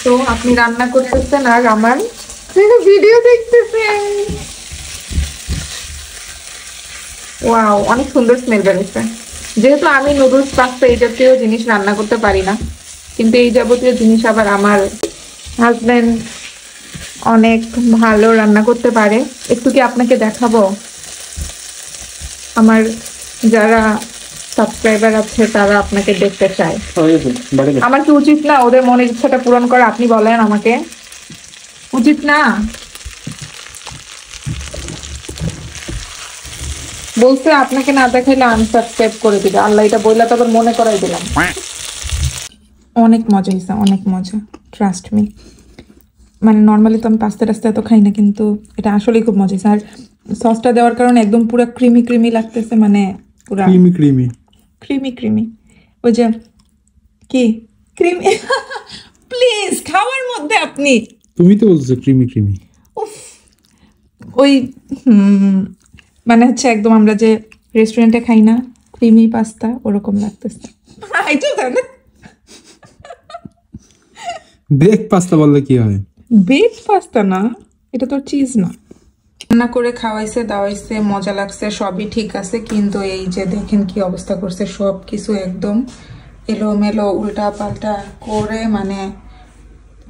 তো আপনি রান্না করতেছেন আর আমার ভিডিও দেখতেছেন। ওয়াও, অনেক সুন্দর স্মেল বেরোচ্ছে। যেহেতু আমি নুডলস, পাস্তা এই জাতীয় জিনিস রান্না করতে পারি না, কিন্তু এই যাবতীয় জিনিস আবার আমার হাজবেন্ড অনেক ভালো রান্না করতে পারে। একটু কি আপনাকে দেখাবো? আমার যারা সাবস্ক্রাইবার আছে তারা আপনাকে দেখতে চায়। আমার কি উচিত না ওদের মনের ইচ্ছাটা পূরণ করা? আপনি বলেন আমাকে, উচিত না? বলছে আপনাকে না দেখাইলে আনসাবস্ক্রাইব করে দিবে। আল্লাহ এটা বললে তো আবার মনে করাই দিলাম। অনেক মজা হয়েছে, অনেক মজা, ট্রাস্ট মি। মানে নর্মালি তো আমি পাস্তা টাস্তা এত খাই না, কিন্তু এটা আসলেই খুব মজা হয়েছে। আর সসটা দেওয়ার কারণে একদম পুরো ক্রিমি ক্রিমি লাগতেছে, মানে পুরো ক্রিমি ক্রিমি ক্রিমি ক্রিমি। ওই যে কি ক্রিমি প্লিজ, খাওয়ার মধ্যে আপনি তুমি তো বলছো ক্রিমি ক্রিমি। উফ, ওই মানে হচ্ছে একদম আমরা যে রেস্টুরেন্টে খাই না ক্রিমি পাস্তা, ওরকম লাগতেছে। বেক পাস্তা বললে কি হয়? বেক পাস্তা না, এটা তো চিজ না। রান্না করে খাওয়াইছে, দাওয়াইছে, মজা লাগছে, সবই ঠিক আছে, কিন্তু এই যে দেখেন কি অবস্থা করছে, সব কিছু একদম এলোমেলো উল্টা পাল্টা করে, মানে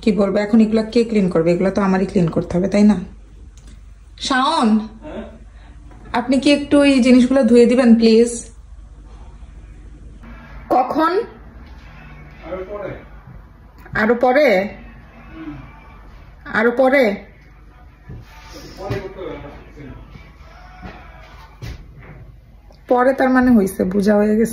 কি বলবো। এখন এগুলা কে ক্লিন করবে? এগুলো তো আমারই ক্লিন করতে হবে, তাই না? শাওন, আপনি কি একটু এই জিনিসগুলো ধুয়ে দিবেন প্লিজ? কখন? আরো পরে? আরো পরে? পরে তার মানে হয়েছে, বোঝা হয়ে গেছে।